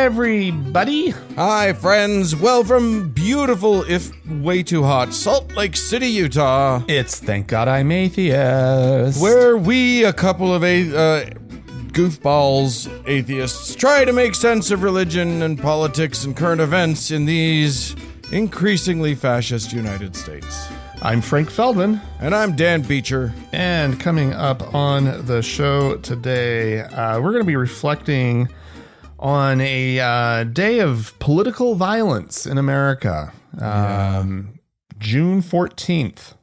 everybody. Hi, friends. Well, from beautiful, if way too hot, Salt Lake City, Utah. It's Thank God I'm Atheist. Where we, a couple of goofballs, atheists, try to make sense of religion and politics and current events in these increasingly fascist United States. I'm Frank Feldman. And I'm Dan Beecher. And coming up on the show today, we're going to be reflecting on a day of political violence in America, June 14th.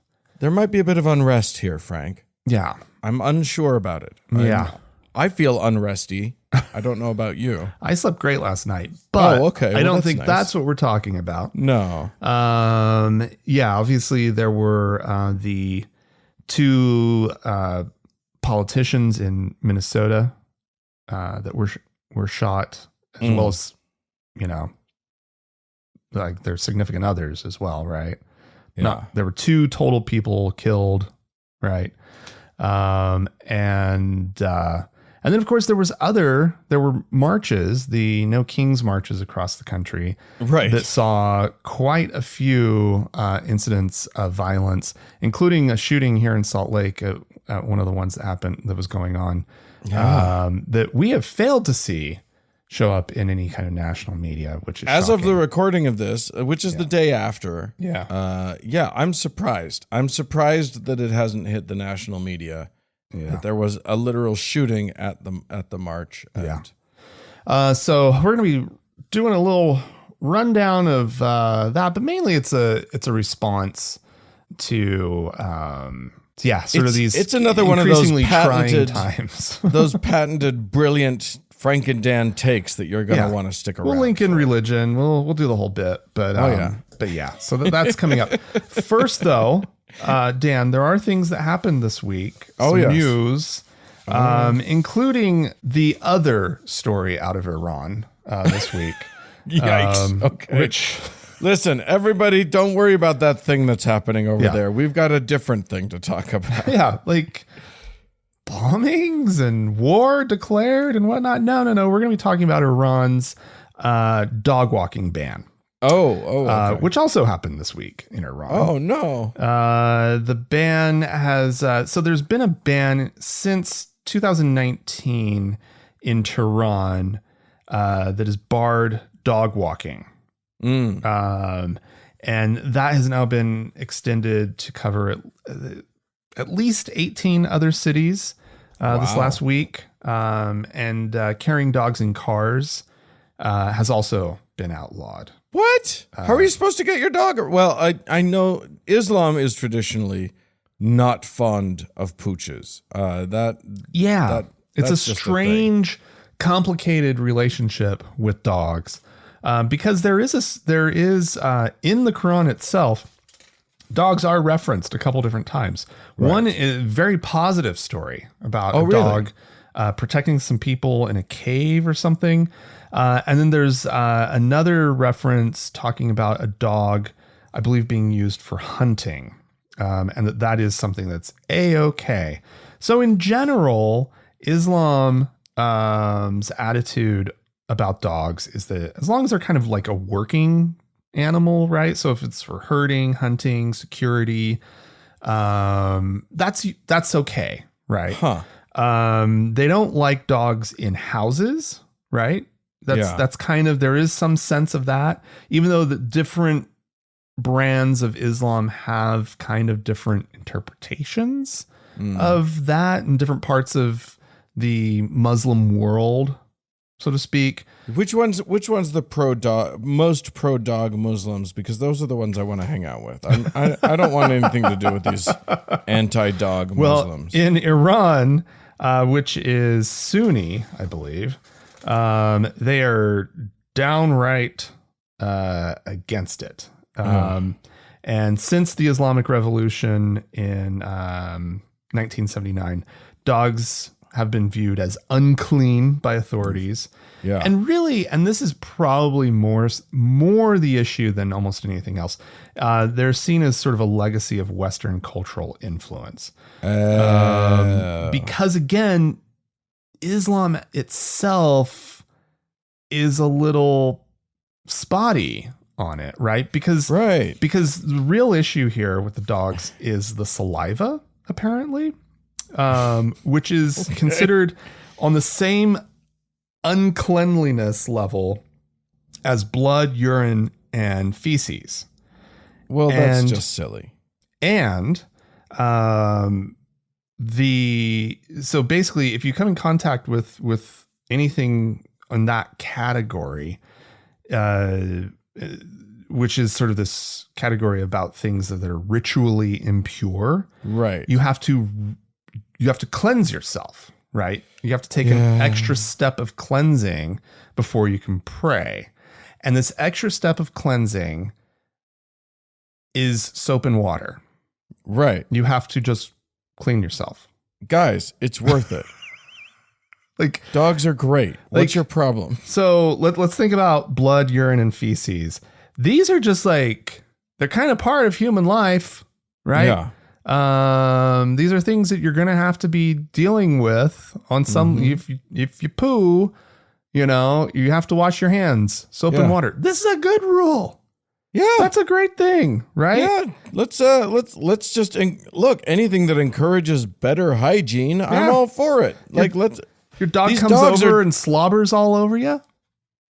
There might be a bit of unrest here, Frank. Yeah. I'm unsure about it. I feel unresty. I don't know about you. I slept great last night, but okay. I don't think that's what we're talking about. No. Obviously there were the two politicians in Minnesota that were shot, as well as, like their significant others as well, right? Yeah. There were two total people killed, right? And then, of course, there were marches, the No Kings marches across the country, right, that saw quite a few incidents of violence, including a shooting here in Salt Lake, one of the ones that was going on, that we have failed to see show up in any kind of national media, which is as shocking. of the recording of this, which is the day after. Yeah. I'm surprised. I'm surprised that it hasn't hit the national media. Yeah. That there was a literal shooting at the march. So we're going to be doing a little rundown of that, but mainly it's a response to it's another one of those patented times. Those patented brilliant Frank and Dan takes that you're going to want to stick around. We'll link in religion. We'll do the whole bit, but so that's coming up. First though, Dan, there are things that happened this week. Some news, including the other story out of Iran this week. Yikes. Okay. Which, listen, everybody, don't worry about that thing that's happening over there. We've got a different thing to talk about. Yeah, like bombings and war declared and whatnot. No. We're going to be talking about Iran's dog walking ban. Okay. Which also happened this week in Iran. Oh, no. The ban has, so there's been a ban since 2019 in Tehran that has barred dog walking. And that has now been extended to cover at least 18 other cities this last week. And carrying dogs in cars has also been outlawed. What? How are you supposed to get your dog? Well, I know Islam is traditionally not fond of pooches. It's a strange, complicated relationship with dogs, because there is in the Quran itself, dogs are referenced a couple different times. Right. One is a very positive story about dog protecting some people in a cave or something. And then there's another reference talking about a dog, I believe, being used for hunting, and that is something that's A-okay. So in general, Islam's attitude about dogs is that as long as they're kind of like a working animal, right? So if it's for herding, hunting, security, that's okay, right? Huh. They don't like dogs in houses, right? That's kind of, there is some sense of that, even though the different brands of Islam have kind of different interpretations of that in different parts of the Muslim world, so to speak. Which one's the most pro dog Muslims? Because those are the ones I want to hang out with. I don't want anything to do with these anti-dog Muslims. Well, in Iran, which is Sunni, I believe, they are downright against it. And since the Islamic Revolution in 1979, dogs have been viewed as unclean by authorities. Yeah. And really, and this is probably more the issue than almost anything else, they're seen as sort of a legacy of Western cultural influence. Because again, Islam itself is a little spotty on it, right? Because the real issue here with the dogs is the saliva, apparently, which is considered on the same uncleanliness level as blood, urine, and feces. Well, that's just silly. And so basically, if you come in contact with anything in that category, which is sort of this category about things that are ritually impure, right? You have to cleanse yourself, right? You have to take an extra step of cleansing before you can pray. And this extra step of cleansing is soap and water. Right. You have to just clean yourself. Guys, it's worth it. Like, dogs are great. What's your problem? So let's think about blood, urine, and feces. These are just like, they're kind of part of human life, right? Yeah. These are things that you're going to have to be dealing with on some, if you poo, you have to wash your hands, soap and water. This is a good rule. Yeah. That's a great thing, right? Yeah. Let's just look, anything that encourages better hygiene, I'm all for it. Your dog comes over and slobbers all over you.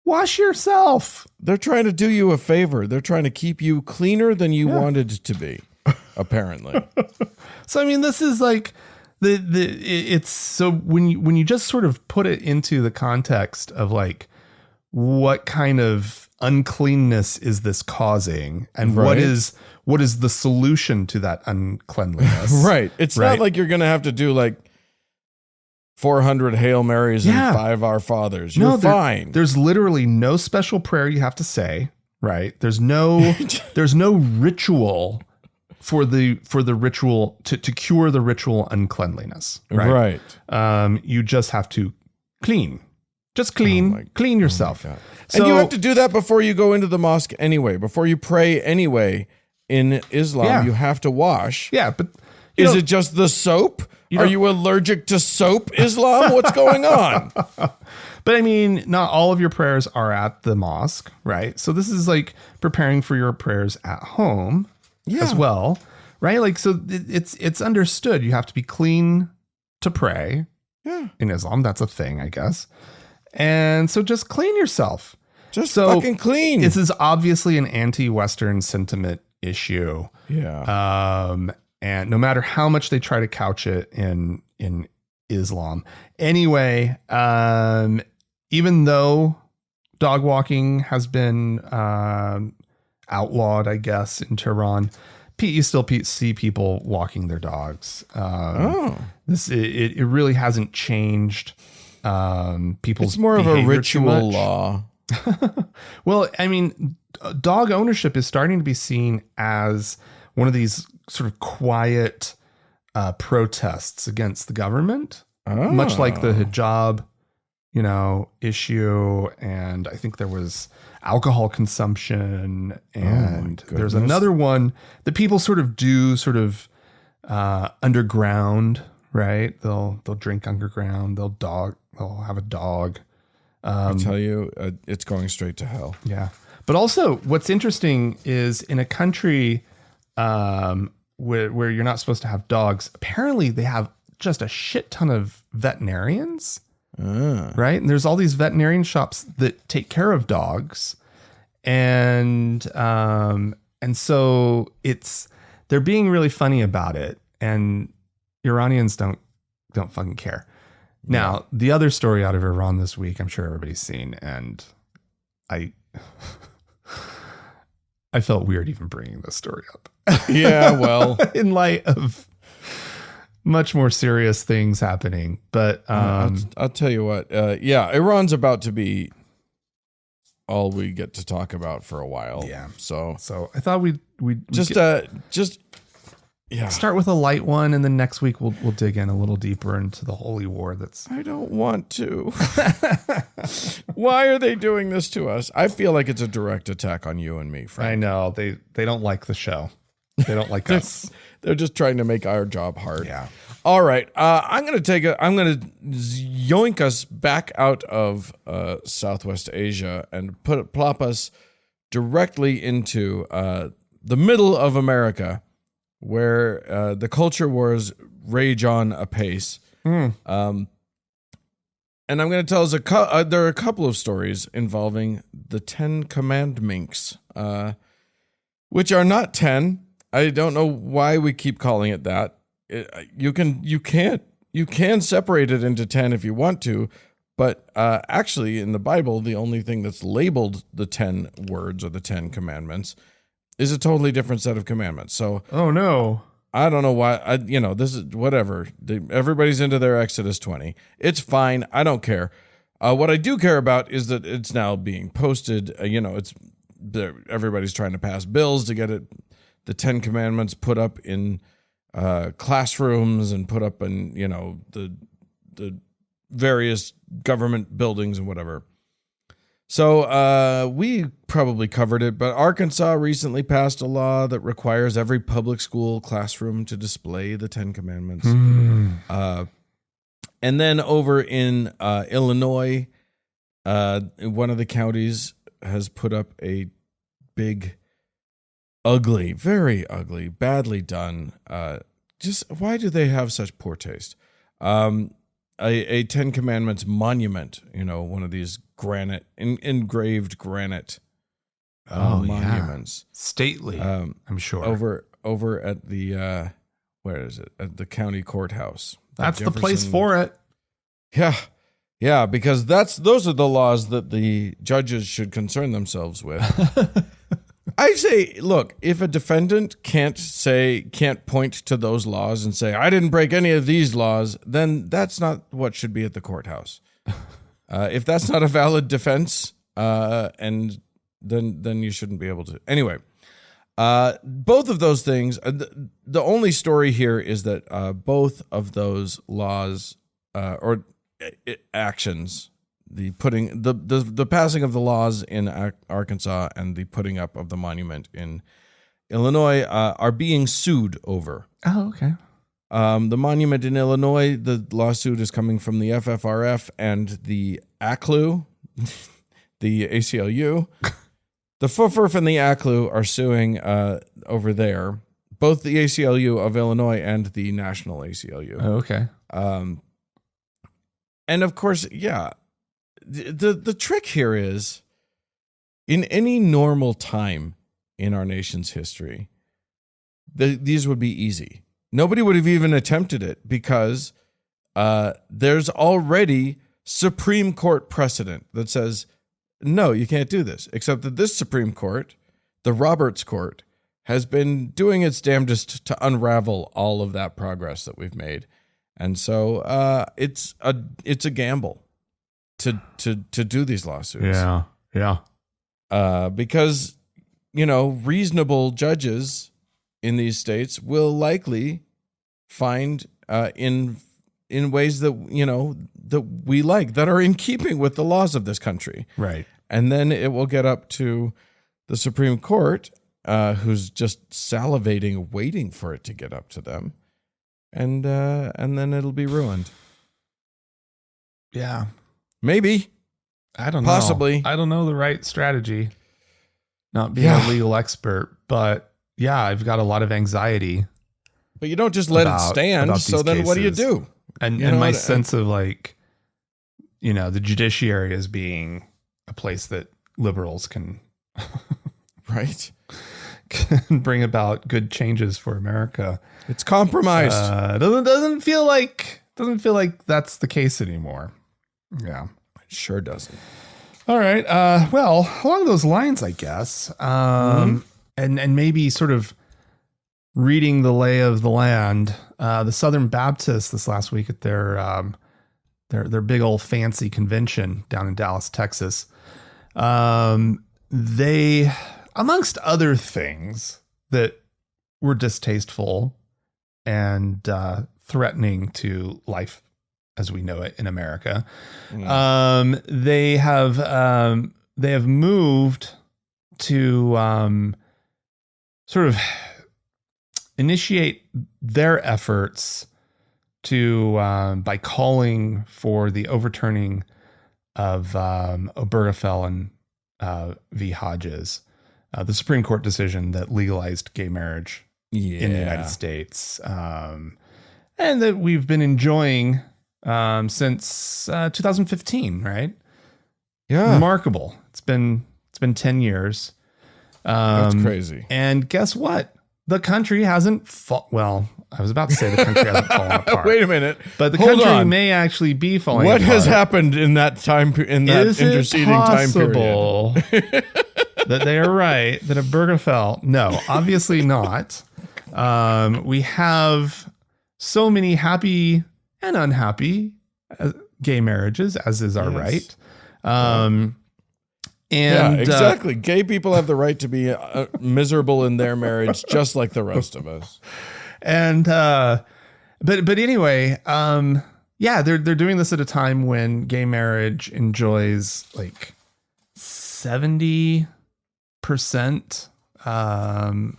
Wash yourself. They're trying to do you a favor. They're trying to keep you cleaner than you wanted to be, apparently. So, I mean, this is like it's so when you just sort of put it into the context of like, what kind of uncleanness is this causing, and what is the solution to that uncleanliness? Right. It's not like you're going to have to do like 400 Hail Marys and 5 Our Fathers. You're fine. There's literally no special prayer you have to say, right? There's no ritual for the ritual to cure the ritual uncleanliness, right? Right. You just have to clean. Just clean yourself. Oh, and you have to do that before you go into the mosque anyway, before you pray anyway. In Islam, you have to wash. Yeah, but is it just the soap? Are you allergic to soap, Islam? What's going on? But I mean, not all of your prayers are at the mosque, right? So this is like preparing for your prayers at home as well, right? Like, so it's understood. You have to be clean to pray. Yeah. In Islam, that's a thing, I guess. And so just clean yourself. Just fucking clean. This is obviously an anti-Western sentiment issue. Yeah. And no matter how much they try to couch it in Islam. Anyway, even though dog walking has been outlawed, I guess, in Tehran, you still see people walking their dogs. It really hasn't changed people's. It's more of a ritual law. Well, I mean, dog ownership is starting to be seen as one of these sort of quiet protests against the government, much like the hijab, issue. And I think there was alcohol consumption, and there's another one that people sort of do underground, right? They'll drink underground. They'll have a dog. I tell you, it's going straight to hell. Yeah. But also what's interesting is in a country where you're not supposed to have dogs, apparently they have just a shit ton of veterinarians, right? And there's all these veterinarian shops that take care of dogs. And so they're being really funny about it. And Iranians don't fucking care. Now, the other story out of Iran this week, I'm sure everybody's seen, and I felt weird even bringing this story up. Yeah, well, in light of much more serious things happening. But I'll tell you what. Iran's about to be all we get to talk about for a while. Yeah. So I thought we'd start with a light one, and then next week we'll dig in a little deeper into the holy war. I don't want to. Why are they doing this to us? I feel like it's a direct attack on you and me, Frank. I know they don't like the show. They don't like us. They're just trying to make our job hard. Yeah. All right. I'm going to yoink us back out of Southwest Asia and plop us directly into the middle of America, where the culture wars rage on apace. And I'm going to tell us there are a couple of stories involving the 10 Commandminks, which are not 10. I don't know why we keep calling it that. You can separate it into 10 if you want to, but actually in the Bible, the only thing that's labeled the 10 words or the 10 commandments is a totally different set of commandments. So, oh no, I don't know why. This is whatever. Everybody's into their Exodus 20. It's fine. I don't care. What I do care about is that it's now being posted. Everybody's trying to pass bills to get the 10 commandments put up in classrooms and put up in the various government buildings and whatever. So we probably covered it, but Arkansas recently passed a law that requires every public school classroom to display the 10 Commandments. And then over in Illinois, one of the counties has put up a big, ugly, very ugly, badly done. Just why do they have such poor taste? A 10 Commandments monument, one of these engraved granite monuments. Yeah. Stately, I'm sure. Over at the, where is it? At the county courthouse. That's the place for it. Yeah. Yeah, because those are the laws that the judges should concern themselves with. I say, look, if a defendant can't point to those laws and say, I didn't break any of these laws, then that's not what should be at the courthouse. If that's not a valid defense, and then you shouldn't be able to. Anyway, both of those things, the only story here is that both of those laws or actions, the passing of the laws in Arkansas and the putting up of the monument in Illinois are being sued over. Oh, okay. The monument in Illinois, the lawsuit is coming from the FFRF and the ACLU, the ACLU. The FFRF and the ACLU are suing over there, both the ACLU of Illinois and the National ACLU. Oh, okay. And of course, yeah, the trick here is, in any normal time in our nation's history, these would be easy. Nobody would have even attempted it because there's already Supreme Court precedent that says, no, you can't do this, except that this Supreme Court, the Roberts Court, has been doing its damnedest to unravel all of that progress that we've made. And so it's a gamble to do these lawsuits. Yeah. Yeah. Because, reasonable judges in these states will likely find in ways that, that we like, that are in keeping with the laws of this country. Right. And then it will get up to the Supreme Court, who's just salivating, waiting for it to get up to them. And then it'll be ruined. Yeah. Maybe. I don't know. Possibly. I don't know the right strategy. Not being a legal expert, but yeah, I've got a lot of anxiety. But you don't just let it stand. So then what do you do? And my sense of the judiciary as being a place that liberals can right. can bring about good changes for America. It's compromised. Doesn't feel like that's the case anymore. Yeah. It sure doesn't. All right. Well, along those lines, I guess, and maybe sort of reading the lay of the land, the Southern Baptists this last week at their big old fancy convention down in Dallas, Texas, they, amongst other things that were distasteful and threatening to life as we know it in America, they have moved to sort of initiate their efforts to by calling for the overturning of Obergefell and v. Hodges, the Supreme Court decision that legalized gay marriage in the United States, and that we've been enjoying since 2015, right? Yeah. Remarkable. It's been 10 years. That's crazy. And guess what? The country hasn't well, I was about to say the country hasn't fallen apart. Wait a minute. But the Hold country on. may actually be falling apart. What has happened in that time, in that interceding time period? That they are right, that Obergefell? No, obviously not. We have so many happy and unhappy gay marriages, as is our right. And exactly. Gay people have the right to be miserable in their marriage, just like the rest of us. And but anyway, they're doing this at a time when gay marriage enjoys like 70%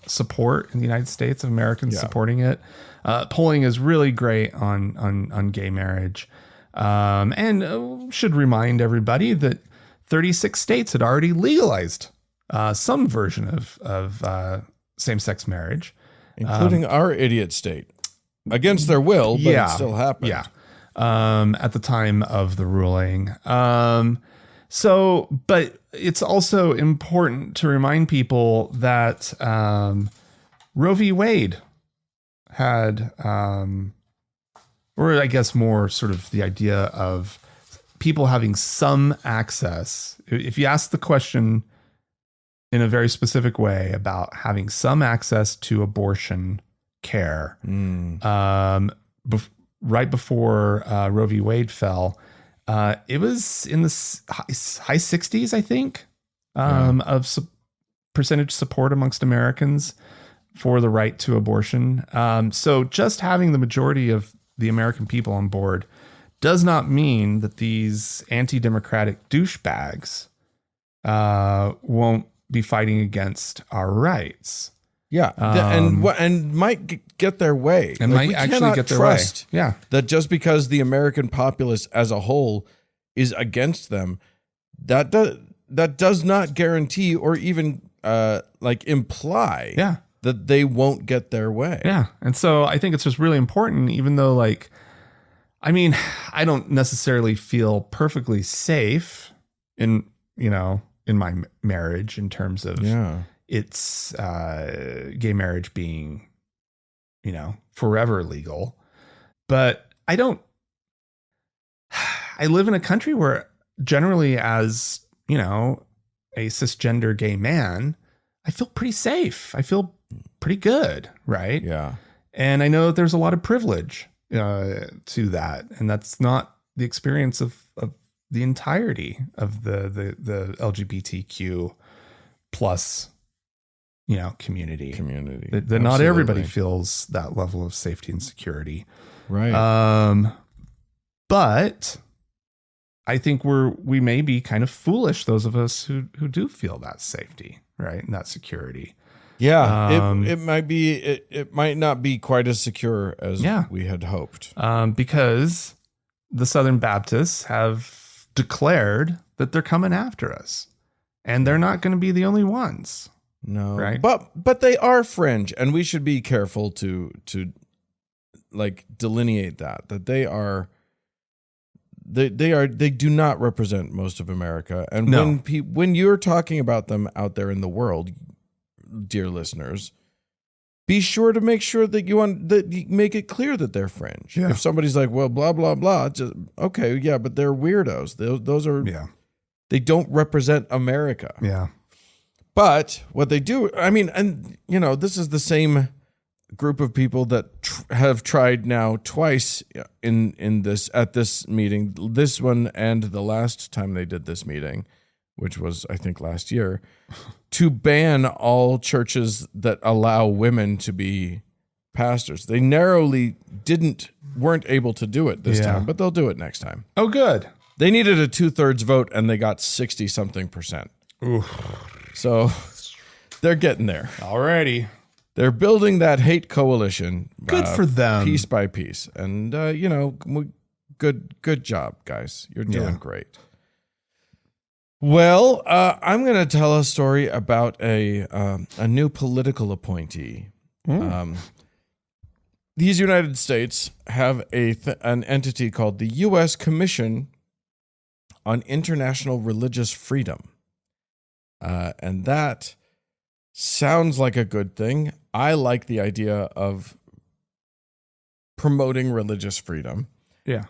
support in the United States of Americans supporting it. Polling is really great on gay marriage, and should remind everybody that 36 states had already legalized some version of same-sex marriage, including our idiot state, against their will, but it still happened. Yeah, at the time of the ruling. But it's also important to remind people that Roe v. Wade had, or I guess more sort of the idea of people having some access. If you ask the question in a very specific way about having some access to abortion care, right before Roe v. Wade fell, it was in the high 60s, I think, of percentage support amongst Americans for the right to abortion. So just having the majority of the American people on board does not mean that these anti-democratic douchebags won't be fighting against our rights. Yeah, and might get their way. And might actually get their way. Yeah, that just because the American populace as a whole is against them, that does not guarantee or even imply that they won't get their way. Yeah, and so I think it's just really important, even though I don't necessarily feel perfectly safe in my marriage in terms of it's gay marriage being, forever legal. But I live in a country where generally as, a cisgender gay man, I feel pretty safe. I feel pretty good. Right. Yeah. And I know that there's a lot of privilege to that. And that's not the experience of the entirety of the LGBTQ plus, community. That not everybody feels that level of safety and security. Right. But I think we may be kind of foolish, those of us who do feel that safety, right, and that security. Yeah, it might be. It might not be quite as secure as we had hoped. Because the Southern Baptists have declared that they're coming after us, and they're not going to be the only ones. No, right? But they are fringe, and we should be careful to delineate that they are. They do not represent most of America, and when you're talking about them out there in the world, dear listeners, be sure to make sure that you make it clear that they're fringe. Yeah. If somebody's like, well, blah blah blah, just okay, yeah, but they're weirdos. Those are they don't represent America. Yeah, but what they do, this is the same group of people that have tried now twice at this meeting, this one and the last time they did this meeting, which was I think last year, to ban all churches that allow women to be pastors. They narrowly weren't able to do it this time, but they'll do it next time. Oh, good. They needed a 2/3 vote and they got 60-something%. Ooh. So they're getting there. Alrighty. they're building that hate coalition. Good for them. Piece by piece. And, good job, guys. You're doing great. Well, I'm going to tell a story about a new political appointee. These United States have an entity called the U.S. Commission on International Religious Freedom. And that sounds like a good thing. I like the idea of promoting religious freedom. Yeah.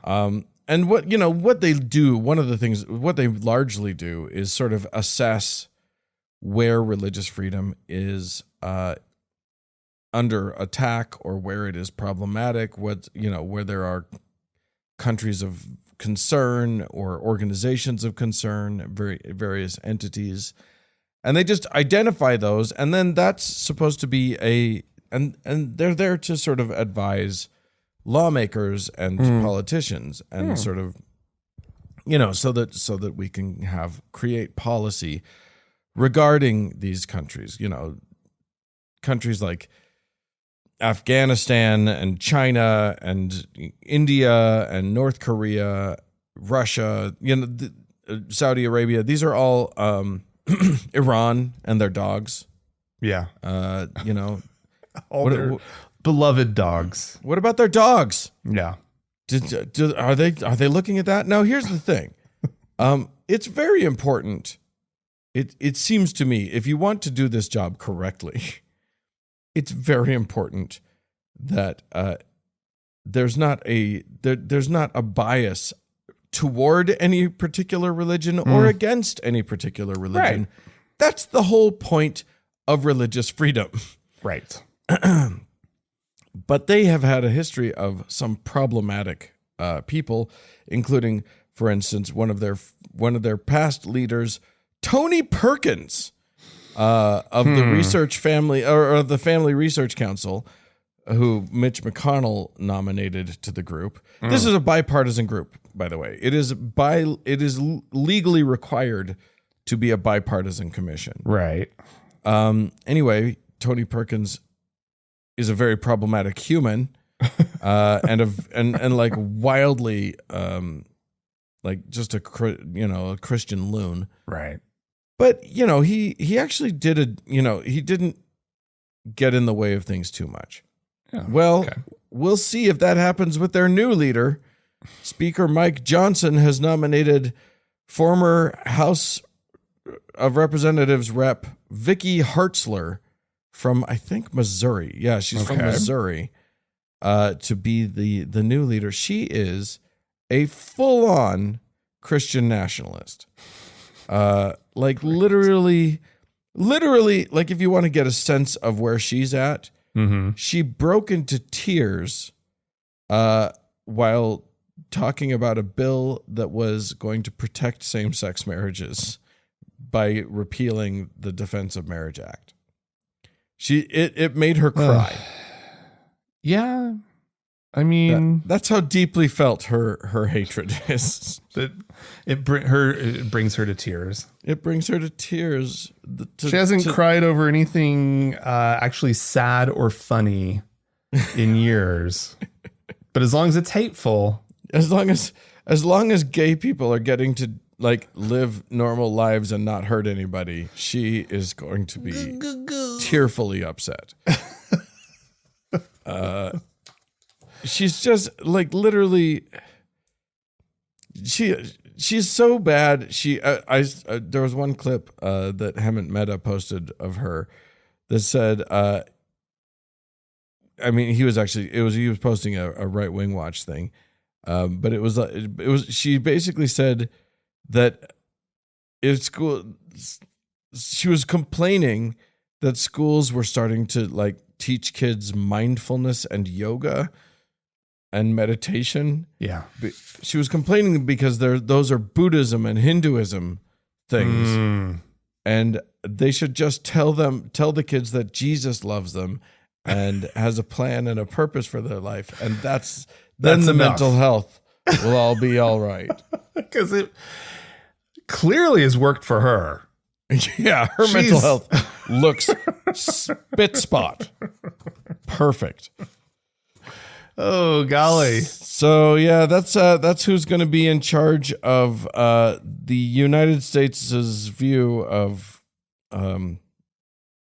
And what they do, what they largely do is sort of assess where religious freedom is under attack or where it is problematic, where there are countries of concern or organizations of concern, various entities. And they just identify those, and then that's supposed to be and they're there to sort of advise lawmakers and politicians and sort of, so that we can create policy regarding these countries, countries like Afghanistan and China and India and North Korea, Russia, Saudi Arabia. These are all Iran and their dogs. Yeah. All their beloved dogs. What about their dogs? Yeah. Are they looking at that? Now, here's the thing. It's very important. It seems to me, if you want to do this job correctly, it's very important that there's not a bias toward any particular religion or against any particular religion. Right. That's the whole point of religious freedom. Right. But they have had a history of some problematic people, including, for instance, one of their past leaders, Tony Perkins, of the research family or the Family Research Council, who Mitch McConnell nominated to the group. This is a bipartisan group, by the way. It is legally required to be a bipartisan commission. Right. Anyway, Tony Perkins is a very problematic human, and like wildly, like just a Christian loon. Right. But he actually he didn't get in the way of things too much. Yeah, well, we'll see if that happens with their new leader. Speaker Mike Johnson has nominated former House of Representatives rep Vicky Hartzler from, I think, Missouri. Yeah, she's from Missouri, to be the new leader. She is a full-on Christian nationalist. Like literally, like if you want to get a sense of where she's at, she broke into tears while talking about a bill that was going to protect same-sex marriages by repealing the Defense of Marriage Act. It made her cry. Yeah. I mean, that's how deeply felt her hatred is. It brings her to tears. It brings her to tears. She hasn't cried over anything actually sad or funny in years. But as long as it's hateful, as long as gay people are getting to like live normal lives and not hurt anybody, she is going to be tearfully upset. She's just like literally. She's so bad. There was one clip that Hemant Mehta posted of her that said, I mean, he was posting a Right Wing Watch thing, but it was she basically said that if school, she was complaining that schools were starting to like teach kids mindfulness and yoga and meditation. Yeah. She was complaining because those are Buddhism and Hinduism things. And they should just tell the kids that Jesus loves them and has a plan and a purpose for their life. And that's then the enough. Mental health will all be all right. Because it clearly has worked for her. Yeah, her mental health looks Spit spot. Perfect. Oh, golly. So yeah, that's who's going to be in charge of the United States' view of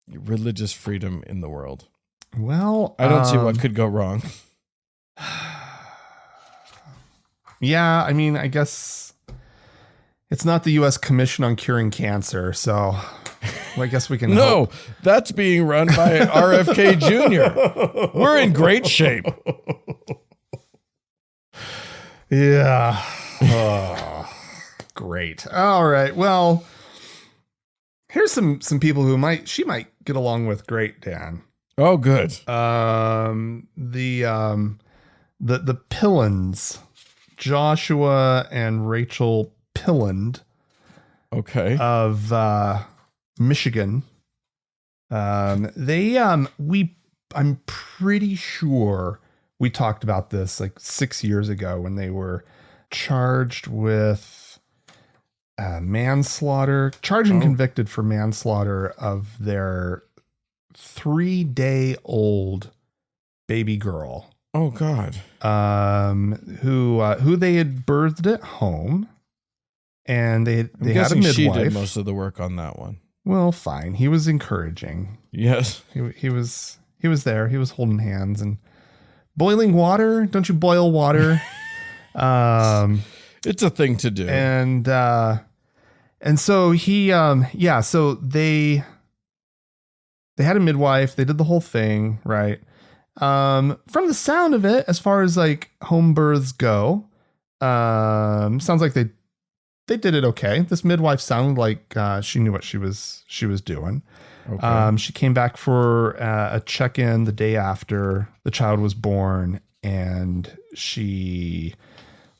religious freedom in the world. Well, I don't see what could go wrong. Yeah, I mean, I guess it's not the U.S. Commission on Curing Cancer, so I guess we can No, hope. that's being run by RFK Jr. We're in great shape. Yeah. Oh, great. All right. Well, here's some people who she might get along with great, Dan. Oh, good. The Pillans, Joshua and Rachel Pilland, Okay. of Michigan. I'm pretty sure we talked about this like 6 years ago when they were charged with manslaughter, charged and convicted for manslaughter of their 3-day-old baby girl. Oh God. Who they had birthed at home, and they had a midwife. She did most of the work on that one. Well, fine. He was encouraging. Yes. He was there. He was holding hands and boiling water. Don't you boil water? It's a thing to do. And so so they had a midwife. They did the whole thing, right? From the sound of it, as far as like home births go, sounds like they did it okay. This midwife sounded like she knew what she was doing. Okay. She came back for a check-in the day after the child was born, and she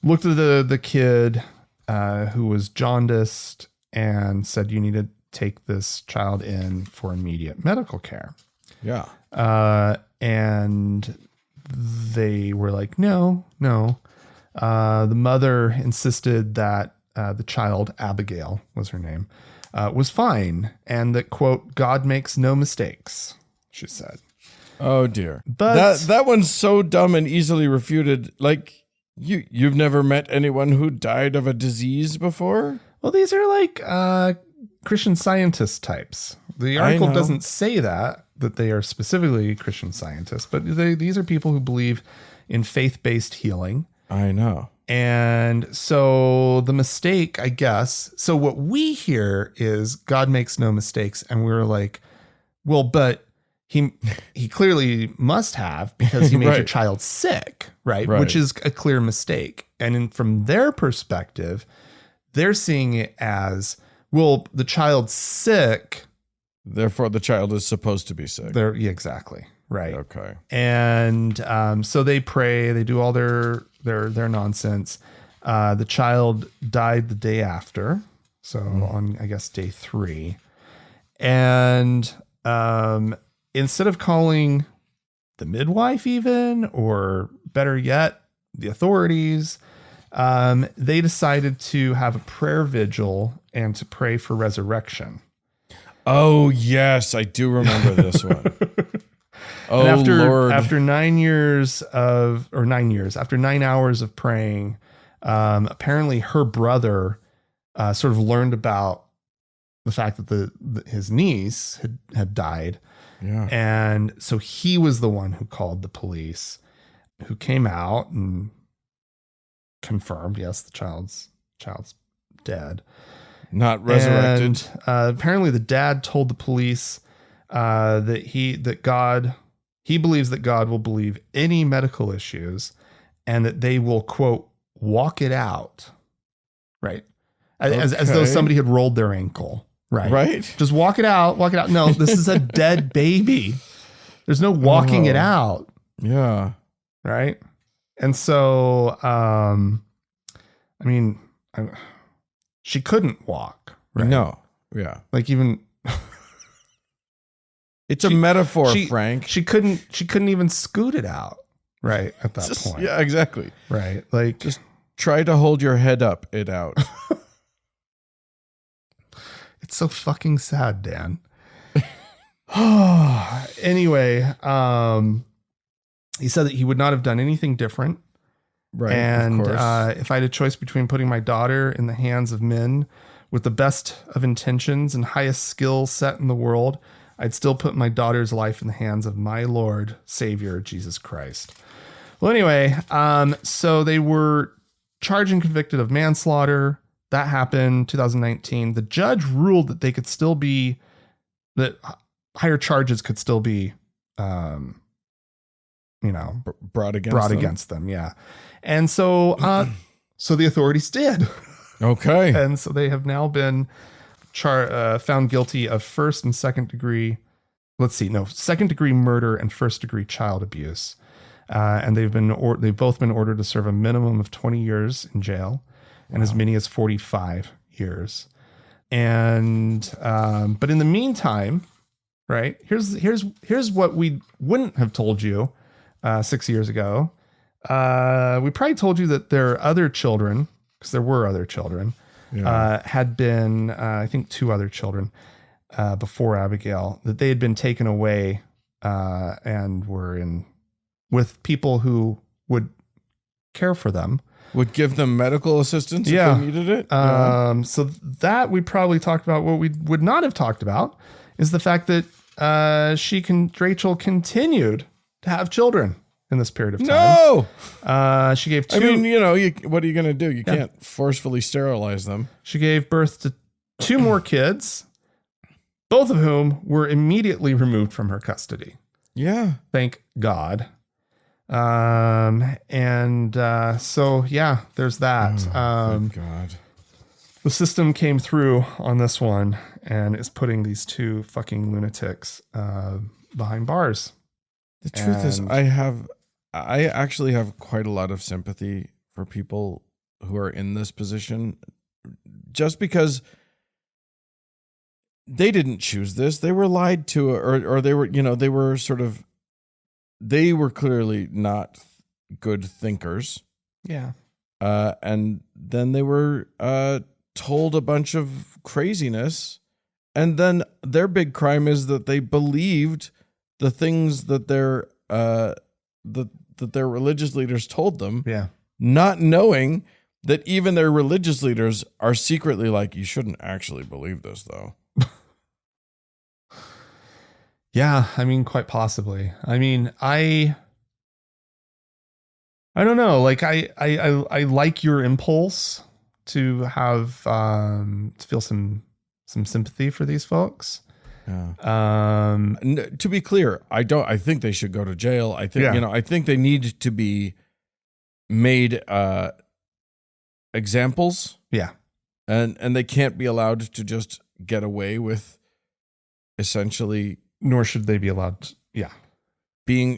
looked at the kid who was jaundiced and said, "You need to take this child in for immediate medical care." Yeah. And they were like, no. The mother insisted that the child, Abigail was her name, was fine. And that, quote, God makes no mistakes, she said. Oh dear. But that one's so dumb and easily refuted. Like you've never met anyone who died of a disease before? Well, these are like Christian Scientist types. The article doesn't say that they are specifically Christian Scientists, but these are people who believe in faith-based healing. I know. And so the mistake, I guess, so what we hear is God makes no mistakes. And we're like, well, but he clearly must have, because he made your child sick, right? Which is a clear mistake. And from their perspective, they're seeing it as, well, the child's sick, therefore the child is supposed to be sick. Yeah, exactly. Right. Okay. And so they pray, they do all their nonsense. The child died the day after. So on, I guess, day 3. And instead of calling the midwife even, or better yet, the authorities, they decided to have a prayer vigil and to pray for resurrection. Oh, yes, I do remember this one. Oh, and Lord. After 9 hours of praying, apparently her brother sort of learned about the fact that his niece had died. Yeah. And so he was the one who called the police, who came out and confirmed, yes, the child's dead. Not resurrected. And apparently the dad told the police that he believes that God will believe any medical issues, and that they will, quote, walk it out. Right. As though somebody had rolled their ankle. Right. Just walk it out. No, this is a dead baby. There's no walking it out. Yeah. Right. And so, she couldn't walk. Right? No. Yeah. Like even it's a metaphor, Frank. She couldn't even scoot it out. Right. At that point. Yeah, exactly. Right. Like, just try to hold your head up it out. It's so fucking sad, Dan. Anyway, he said that he would not have done anything different. Right. And of course. if I had a choice between putting my daughter in the hands of men with the best of intentions and highest skill set in the world, I'd still put my daughter's life in the hands of my Lord, Savior, Jesus Christ. Well, anyway, so they were charged and convicted of manslaughter. That happened 2019. The judge ruled that they could still be, that higher charges could still be, Brought against them. Yeah. And so, so the authorities did. Okay. And so they have now been found guilty of first and second degree. Second degree murder and first degree child abuse. And they've both been ordered to serve a minimum of 20 years in jail and as many as 45 years. And, but in the meantime, right, here's what we wouldn't have told you 6 years ago. We probably told you that their other children, because there were other children, had been, I think 2 other children before Abigail, that they had been taken away and were in with people who would care for them. Would give them medical assistance if they needed it. So that we probably talked about. What we would not have talked about is the fact that Rachel continued to have children in this period of time. No! She gave 2. I mean, what are you going to do? You can't forcefully sterilize them. She gave birth to 2 more kids, both of whom were immediately removed from her custody. Yeah. Thank God. So yeah, there's that. Thank God. The system came through on this one and is putting these 2 fucking lunatics behind bars. The truth is, I actually have quite a lot of sympathy for people who are in this position, just because they didn't choose this. They were lied to, or they were, they were clearly not good thinkers. Yeah. And then they were told a bunch of craziness. And then their big crime is that they believed the things that their religious leaders told them. Yeah. Not knowing that even their religious leaders are secretly like, you shouldn't actually believe this, though. Yeah, I mean, quite possibly. I mean, I don't know. Like, I like your impulse to have to feel some sympathy for these folks. Yeah. To be clear, I think they should go to jail. I think I think they need to be made examples. Yeah. And they can't be allowed to just get away with essentially. Nor should they be allowed to, being,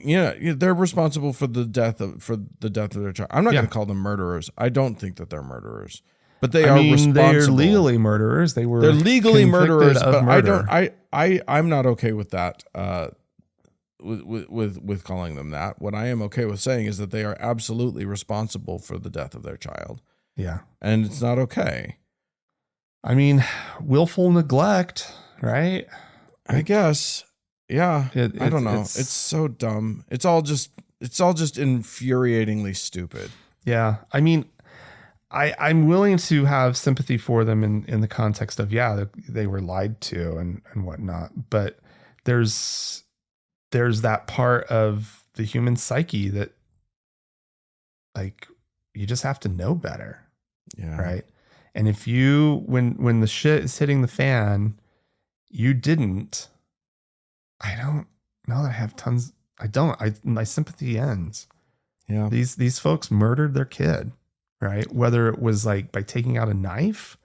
they're responsible for the death of their child. I'm not going to call them murderers. I don't think that they're murderers, but they are responsible. They're legally murderers. They're legally murderers, but murder. I'm not okay with that. With calling them that. What I am okay with saying is that they are absolutely responsible for the death of their child. Yeah. And it's not okay. I mean, willful neglect, right? I guess. Yeah. I don't know. It's so dumb. It's all just infuriatingly stupid. Yeah. I mean, I'm willing to have sympathy for them in the context of, they were lied to and whatnot. But there's that part of the human psyche that, like, you just have to know better. Yeah. Right. And if when the shit is hitting the fan, you didn't, I don't know that I have tons. My sympathy ends. Yeah. These folks murdered their kid, right? Whether it was like by taking out a knife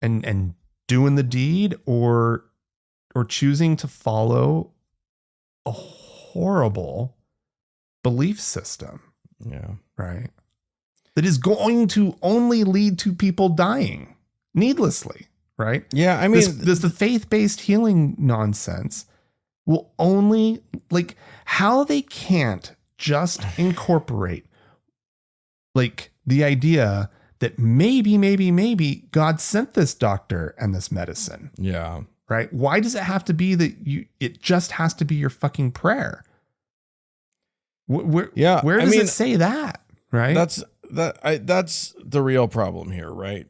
and doing the deed or choosing to follow a horrible belief system. Yeah. Right. That is going to only lead to people dying needlessly. Right. Yeah. I mean, the faith-based healing nonsense will only, like, how they can't just incorporate, like, the idea that maybe God sent this doctor and this medicine. Yeah. right? Why does it have to be that it just has to be your fucking prayer? Where does it say that? Right. That's the real problem here, right?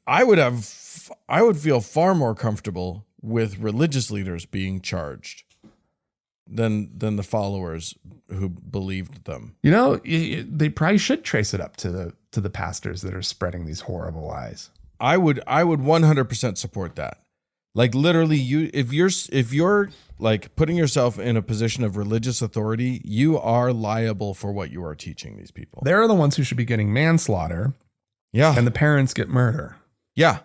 I would feel far more comfortable with religious leaders being charged than the followers who believed them. They probably should trace it up to the pastors that are spreading these horrible lies. I would 100% support that. Like literally, if you're like putting yourself in a position of religious authority, you are liable for what you are teaching these people. They're the ones who should be getting manslaughter. Yeah. And the parents get murder. Yeah.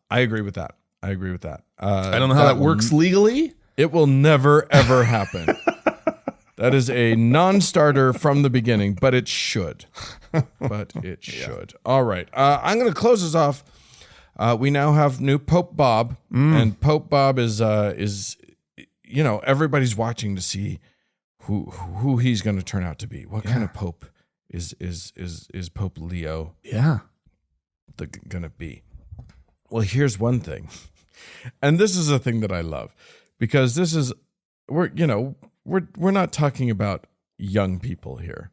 I agree with that. I don't know how that works legally. It will never, ever happen. That is a non-starter from the beginning, but it should. Should. All right. I'm going to close this off. We now have new Pope Bob, and Pope Bob is everybody's watching to see who he's going to turn out to be. What kind of Pope is Pope Leo? Yeah, going to be? Well, here's one thing, and this is a thing that I love, because we're not talking about young people here,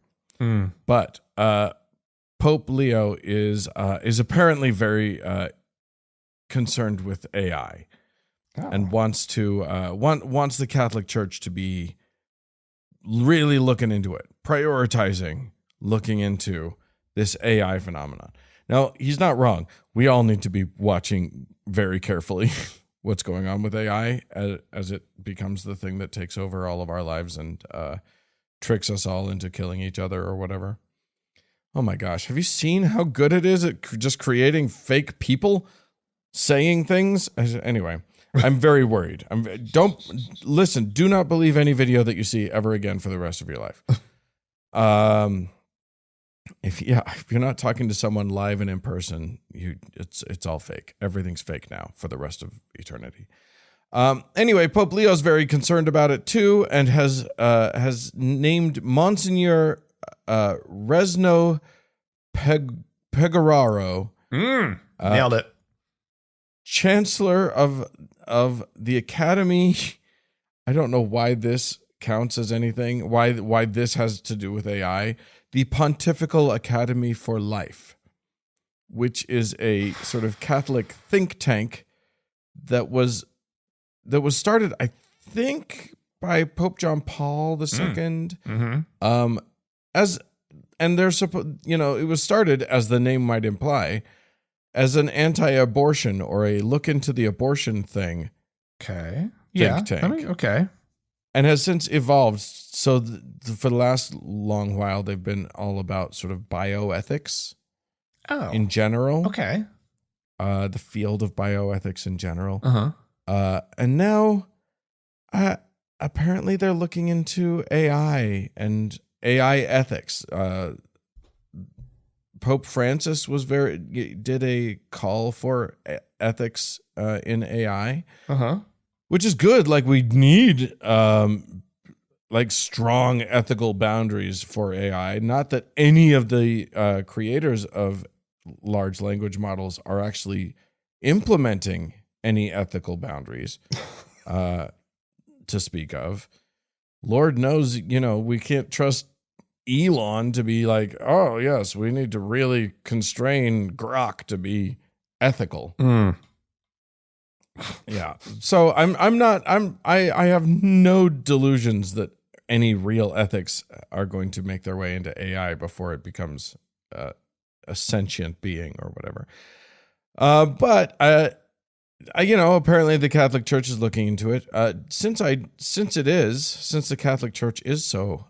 but Pope Leo is apparently very concerned with AI, and wants the Catholic Church to be really looking into it, prioritizing looking into this AI phenomenon. Now, he's not wrong. We all need to be watching very carefully what's going on with AI as it becomes the thing that takes over all of our lives and tricks us all into killing each other or whatever. Oh my gosh, have you seen how good it is at just creating fake people saying things? Anyway, I'm very worried. Do not believe any video that you see ever again for the rest of your life. If you're not talking to someone live and in person, it's all fake. Everything's fake now for the rest of eternity. Anyway, Pope Leo's very concerned about it too, and has named Monsignor Resno Pegoraro, nailed it, Chancellor of the Academy. I don't know why this counts as anything. Why this has to do with AI? The Pontifical Academy for Life, which is a sort of Catholic think tank that was started, I think, by Pope John Paul II. Mm-hmm. It was started, as the name might imply, as an anti-abortion or a look into the abortion thing. Okay. Think tank. Okay. And has since evolved. So for the last long while, they've been all about sort of bioethics in general. Okay. The field of bioethics in general. Uh-huh. And now, apparently they're looking into AI and AI ethics. Pope Francis did a call for ethics in AI. Uh-huh. Which is good. Like, we need strong ethical boundaries for AI. Not that any of the creators of large language models are actually implementing any ethical boundaries to speak of. Lord knows, we can't trust Elon to be like, oh yes, we need to really constrain Grok to be ethical. Yeah. So I have no delusions that any real ethics are going to make their way into AI before it becomes a sentient being or whatever. But apparently the Catholic Church is looking into it. Since the Catholic Church is so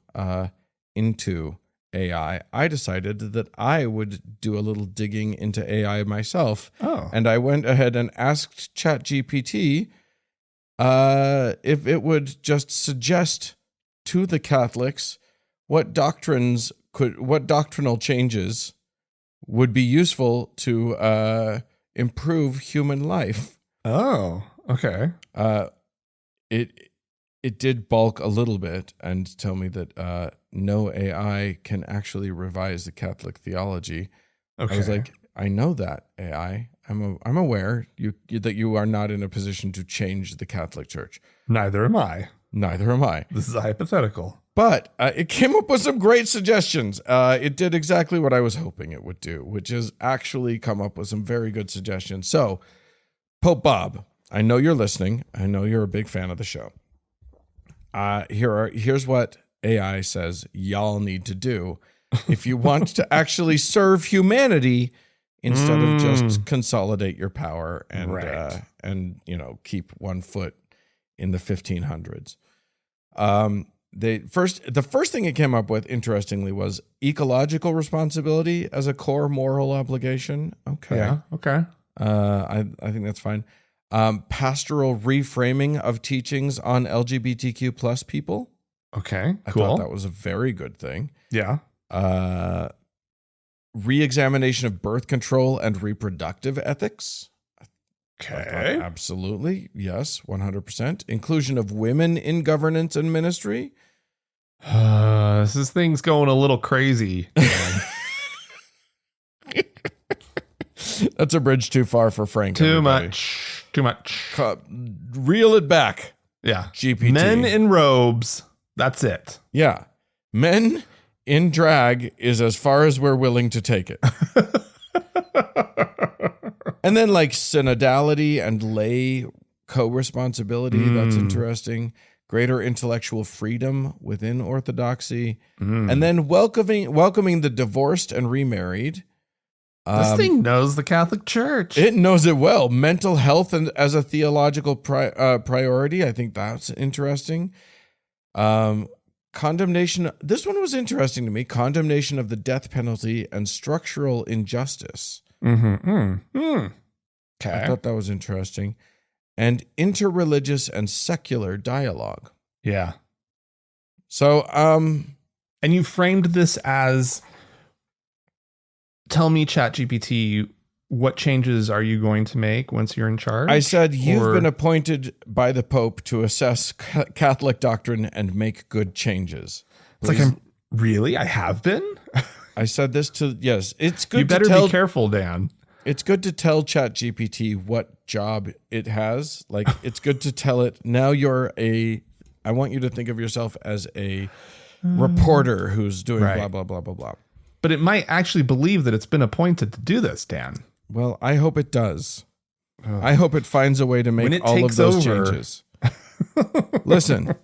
into AI, I decided that I would do a little digging into AI myself. Oh. And I went ahead and asked ChatGPT if it would just suggest to the Catholics what doctrinal changes would be useful to improve human life. Oh, okay. It did bulk a little bit and tell me that no AI can actually revise the Catholic theology. Okay. I was like, I know that, AI. I'm aware that you are not in a position to change the Catholic Church. Neither am I. Neither am I. This is a hypothetical. But it came up with some great suggestions. It did exactly what I was hoping it would do, which is actually come up with some very good suggestions. So, Pope Bob, I know you're listening. I know you're a big fan of the show. Here's what AI says y'all need to do if you want to actually serve humanity instead of just consolidate your power and keep one foot in the 1500s. The first thing it came up with, interestingly, was ecological responsibility as a core moral obligation. Okay. Yeah. Okay. I think that's fine. Pastoral reframing of teachings on LGBTQ plus people. Okay. I Cool. thought that was a very good thing. Yeah. Re-examination of birth control and reproductive ethics. Okay. Absolutely. Yes. 100%. Inclusion of women in governance and ministry. This thing's going a little crazy. That's a bridge too far for Frank. Too much. Reel it back. Yeah. GPT. Men in robes. That's it. Yeah. Men in drag is as far as we're willing to take it. And then like synodality and lay co-responsibility. That's interesting. Greater intellectual freedom within orthodoxy. And then welcoming the divorced and remarried. This thing knows the Catholic Church. It knows it well. Mental health and as a theological priority. I think that's interesting. Condemnation. This one was interesting to me. Condemnation of the death penalty and structural injustice. Okay. I thought that was interesting. And interreligious and secular dialogue. Yeah. So, and you framed this as, tell me, ChatGPT, what changes are you going to make once you're in charge? I said, you've been appointed by the Pope to assess Catholic doctrine and make good changes. It's like, I have been? I said this yes, it's good. You better be careful, Dan. It's good to tell ChatGPT what job it has. Like, it's good to tell it, now I want you to think of yourself as a reporter who's doing blah, blah, blah, blah, blah. But it might actually believe that it's been appointed to do this, Dan. Well, I hope it does. I hope it finds a way to make all of those changes. Listen,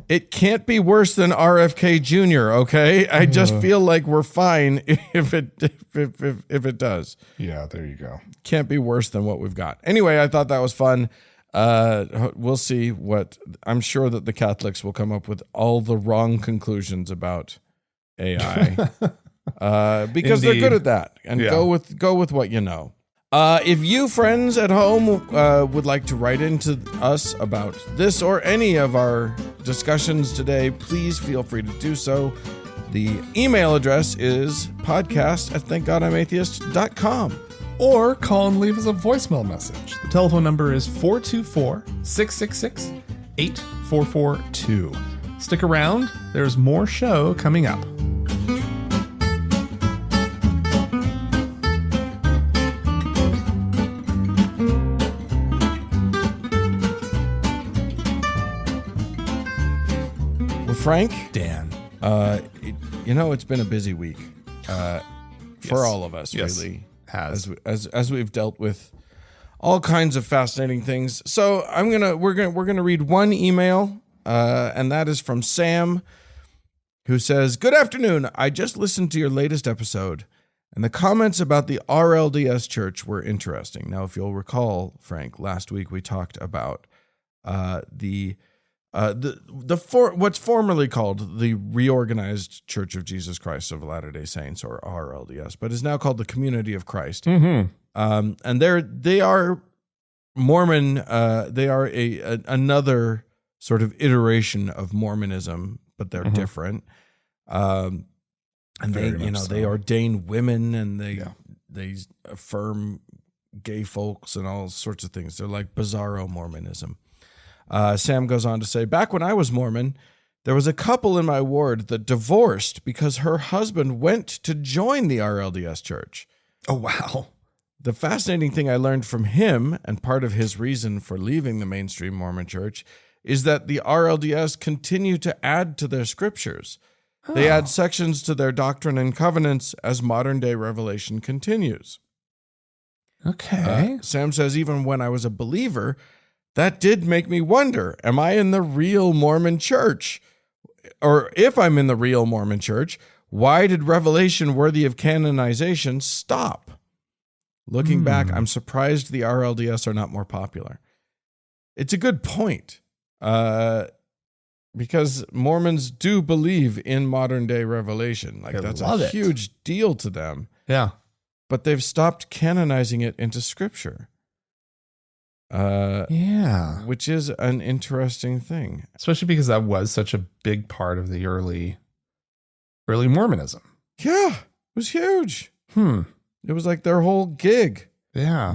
it can't be worse than RFK Jr., okay? I just feel like we're fine if it does. Yeah, there you go. Can't be worse than what we've got. Anyway, I thought that was fun. We'll see I'm sure that the Catholics will come up with all the wrong conclusions about AI. Because they're good at that, and go with what you know. If you friends at home would like to write into us about this or any of our discussions today, please feel free to do so. The email address is podcast@thankgodimatheist.com. Or call and leave us a voicemail message. The telephone number is 424-666-8442. Stick around. There's more show coming up. Frank, Dan, it's been a busy week for all of us, really. As we've dealt with all kinds of fascinating things. So we're gonna read one email, and that is from Sam, who says, "Good afternoon. I just listened to your latest episode, and the comments about the RLDS Church were interesting. Now, if you'll recall, Frank, last week we talked about what's formerly called the Reorganized Church of Jesus Christ of Latter-day Saints, or RLDS, but is now called the Community of Christ. And they are Mormon. They are another sort of iteration of Mormonism, but they're different. And they ordain women, and they affirm gay folks and all sorts of things. They're like bizarro Mormonism. Sam goes on to say, back when I was Mormon, there was a couple in my ward that divorced because her husband went to join the RLDS church. Oh, wow. the fascinating thing I learned from him, and part of his reason for leaving the mainstream Mormon church, is that the RLDS continue to add to their scriptures. They add sections to their Doctrine and Covenants as modern-day revelation continues. Okay. Sam says, even when I was a believer, that did make me wonder, am I in the real Mormon church? Or if I'm in the real Mormon church, why did revelation worthy of canonization stop? Looking back, I'm surprised the RLDS are not more popular. It's a good point, because Mormons do believe in modern day revelation. Like, that's a huge deal to them. Yeah. But they've stopped canonizing it into scripture. Yeah. Which is an interesting thing. Especially because that was such a big part of the early Mormonism. Yeah. It was huge. It was like their whole gig. Yeah.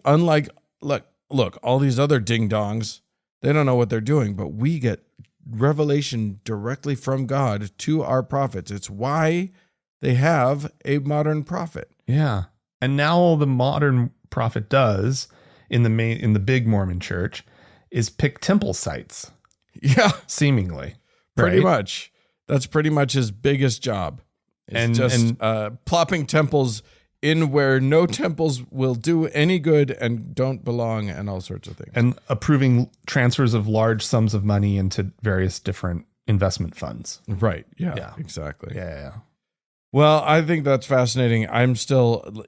Unlike, look, all these other ding-dongs, they don't know what they're doing, but we get revelation directly from God to our prophets. It's why they have a modern prophet. Yeah. And now all the modern prophet does in the big Mormon church is pick temple sites. Yeah. Seemingly. Pretty right? much. That's pretty much his biggest job. And plopping temples in where no temples will do any good and don't belong, and all sorts of things. And approving transfers of large sums of money into various different investment funds. Right. Yeah. Exactly. Yeah. Well, I think that's fascinating.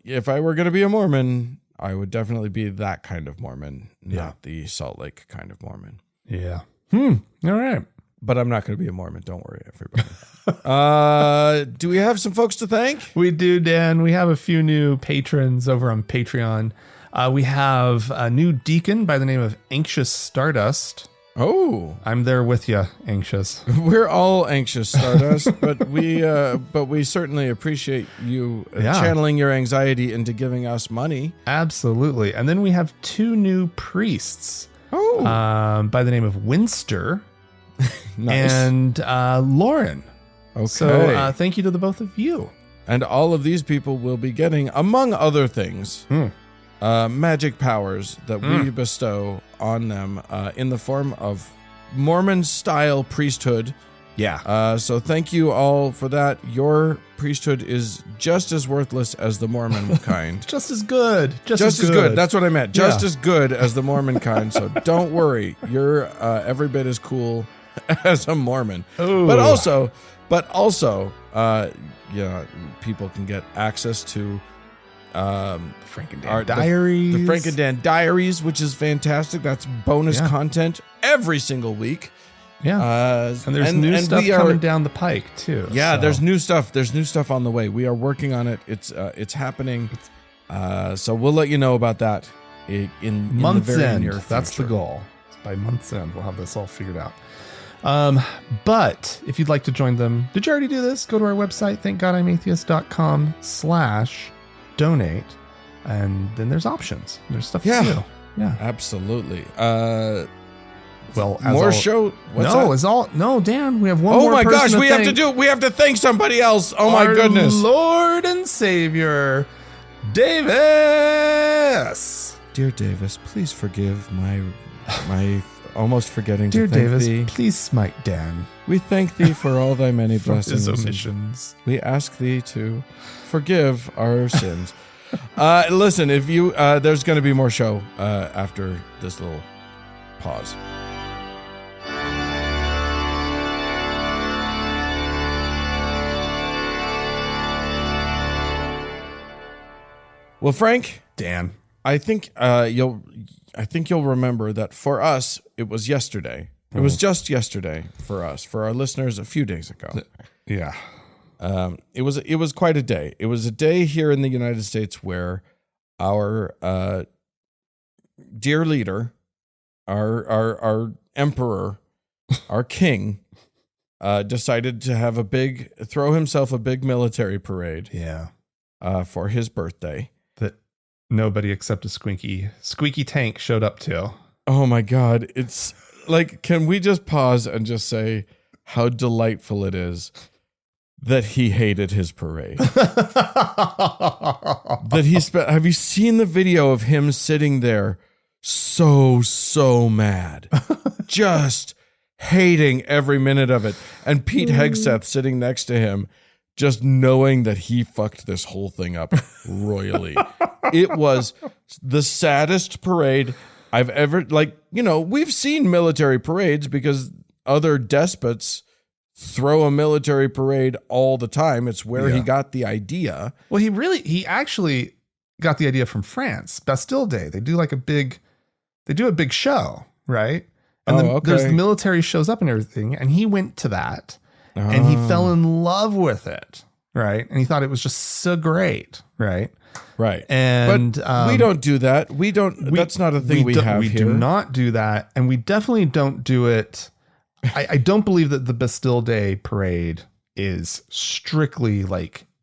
If I were going to be a Mormon, I would definitely be that kind of Mormon, not the Salt Lake kind of Mormon. Yeah. All right. But I'm not going to be a Mormon. Don't worry, everybody. Do we have some folks to thank? We do, Dan. We have a few new patrons over on Patreon. We have a new deacon by the name of Anxious Stardust. Oh, I'm there with you, Anxious. We're all anxious, Stardust, but we certainly appreciate you channeling your anxiety into giving us money. Absolutely. And then we have two new priests. By the name of Winster. Nice. And Lauren. Okay. So thank you to the both of you. And all of these people will be getting, among other things, magic powers that we bestow on them in the form of Mormon-style priesthood. Yeah. So thank you all for that. Your priesthood is just as worthless as the Mormon kind. Just as good. Just as good. That's what I meant. Just as good as the Mormon kind. So don't worry. You're every bit as cool as a Mormon. Ooh. But also, people can get access to Frank and Dan Diaries. The Frank and Dan Diaries, which is fantastic. That's bonus content every single week. Yeah. And there's new stuff coming down the pike too. Yeah, there's new stuff. There's new stuff on the way. We are working on it. It's happening. So we'll let you know about that in month's the very end. near future. That's the goal. By month's end, we'll have this all figured out. But if you'd like to join them, did you already do this? Go to our website, thankgodimatheist.com/donate. And then there's options. There's stuff to do. Yeah, absolutely. Well, more show. No, Dan, we have one more. Oh my gosh, we have to thank somebody else. Oh my goodness. Lord and Savior, Davis. Dear Davis, please forgive my almost forgetting Dear to thank Davis, thee. Please smite Dan. We thank thee for all thy many blessings. His omissions. We ask thee to forgive our sins. Listen, if you there's going to be more show after this little pause. Well, Frank, Dan, I think you'll remember that for us it was yesterday. It was just yesterday for us. For our listeners, a few days ago. Yeah. It was quite a day. It was a day here in the United States where our dear leader, our emperor, our king, decided to throw himself a big military parade. Yeah. For his birthday. That nobody except a squeaky tank showed up to. Oh my God. It's like, can we just pause and just say how delightful it is that he hated his parade. That he spent. Have you seen the video of him sitting there so mad? Just hating every minute of it. And Pete Hegseth sitting next to him, just knowing that he fucked this whole thing up royally. It was the saddest parade I've ever, we've seen military parades because other despots throw a military parade all the time. It's where he got the idea. Well, he actually got the idea from France. Bastille Day. They do a big show, right? And then there's the military shows up and everything. And he went to that and he fell in love with it. Right. And he thought it was just so great. Right. Right. And but we don't do that. That's not a thing we have here. We do not do that. And we definitely don't do it. I don't believe that the Bastille Day parade is strictly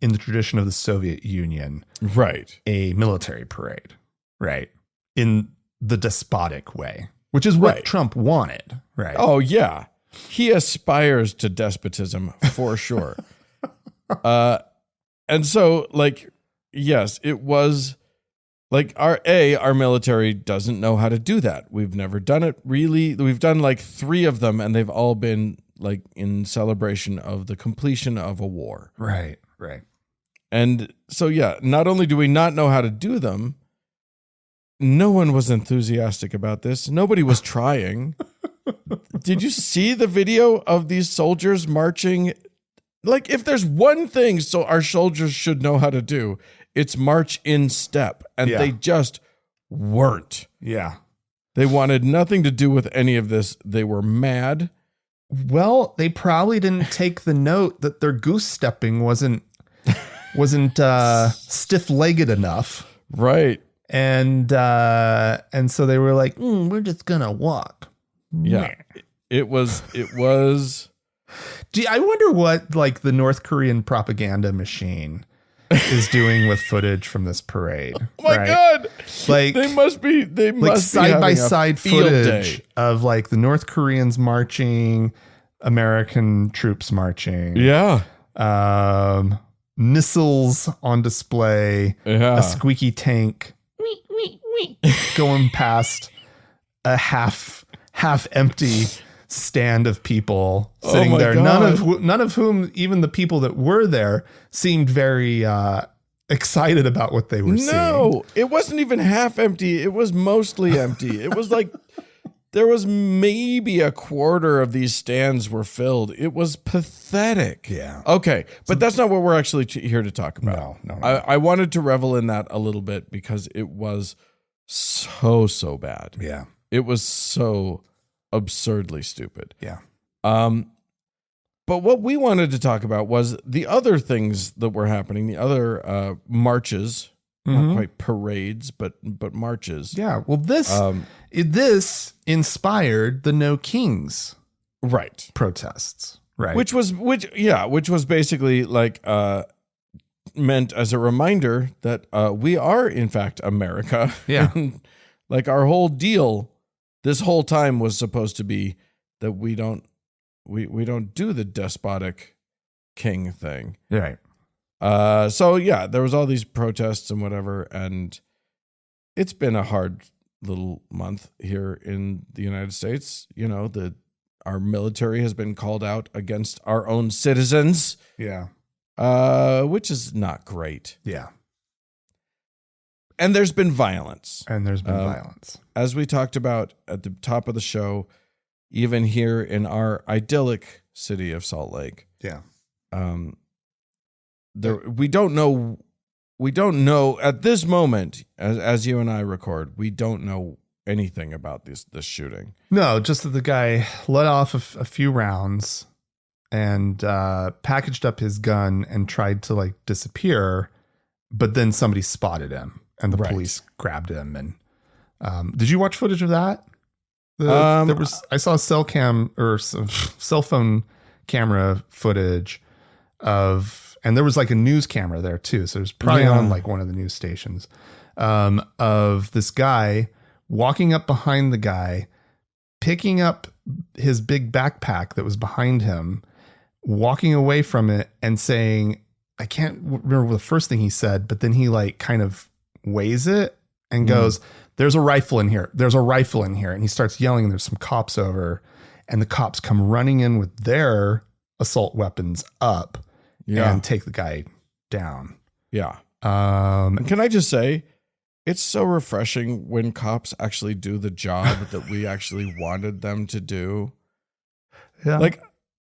in the tradition of the Soviet Union. Right. A military parade. Right. In the despotic way, which is what Trump wanted. Right. Oh, yeah. He aspires to despotism for sure. And so yes, it was our military doesn't know how to do that. We've never done it really. We've done 3 of them and they've all been in celebration of the completion of a war. Right. Right. And so, yeah, not only do we not know how to do them, no one was enthusiastic about this. Nobody was trying. Did you see the video of these soldiers marching? If there's one thing so our soldiers should know how to do, it's march in step. And they just weren't. Yeah. They wanted nothing to do with any of this. They were mad. Well, they probably didn't take the note that their goose stepping wasn't stiff-legged enough. Right. And so they were like, we're just gonna walk. Yeah. It was Gee, I wonder what the North Korean propaganda machine is doing with footage from this parade. Oh my God. They must be side by side footage of the North Koreans marching, American troops marching. Yeah. Missiles on display, a squeaky tank going past a half empty stand of people sitting there. God. None of whom, even the people that were there, seemed very excited about what they were seeing. No, it wasn't even half empty. It was mostly empty. It was there was maybe a quarter of these stands were filled. It was pathetic. Yeah. Okay, but that's not what we're actually here to talk about. No. I wanted to revel in that a little bit because it was so bad. Yeah. It was so absurdly stupid. Yeah. But what we wanted to talk about was the other things that were happening, the other marches, not quite parades, but marches. Yeah. Well, this inspired the No Kings protests, right? Which was basically meant as a reminder that we are in fact America. Yeah. And, our whole deal this whole time was supposed to be that we don't do the despotic king thing. Right. So yeah, there was all these protests and whatever, and it's been a hard little month here in the United States. Our military has been called out against our own citizens. Yeah. Which is not great. Yeah. And there's been violence. As we talked about at the top of the show, even here in our idyllic city of Salt Lake. Yeah. We don't know at this moment, as you and I record, we don't know anything about this shooting. No, just that the guy let off a few rounds and packaged up his gun and tried to disappear, but then somebody spotted him and the police grabbed him. And did you watch footage of that? I saw cell phone camera footage and there was a news camera there too. So it was probably on one of the news stations, of this guy walking up behind the guy, picking up his big backpack that was behind him, walking away from it and saying, I can't remember the first thing he said, but then he like kind of weighs it and goes, there's a rifle in here. There's a rifle in here. And he starts yelling, and there's some cops over, and the cops come running in with their assault weapons up and take the guy down. Yeah. And can I just say, it's so refreshing when cops actually do the job that we actually wanted them to do. Yeah. Like,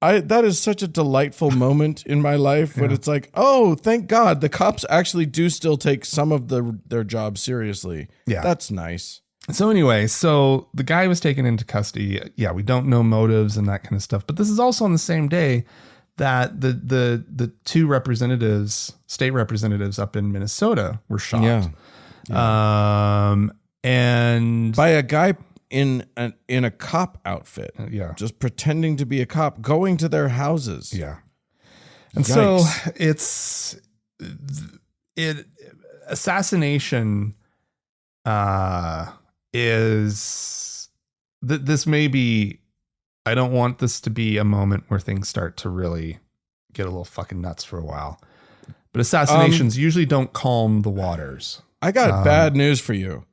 that is such a delightful moment in my life when it's like, oh, thank God the cops actually do still take some of their job seriously. Yeah. That's nice. So anyway, so the guy was taken into custody. Yeah, we don't know motives and that kind of stuff. But this is also on the same day that the two representatives, state representatives up in Minnesota were shot. Yeah. And by a guy in a cop outfit. Just pretending to be a cop, going to their houses. Yeah. And so assassination is this may be, I don't want this to be a moment where things start to really get a little fucking nuts for a while, but assassinations usually don't calm the waters. I got bad news for you.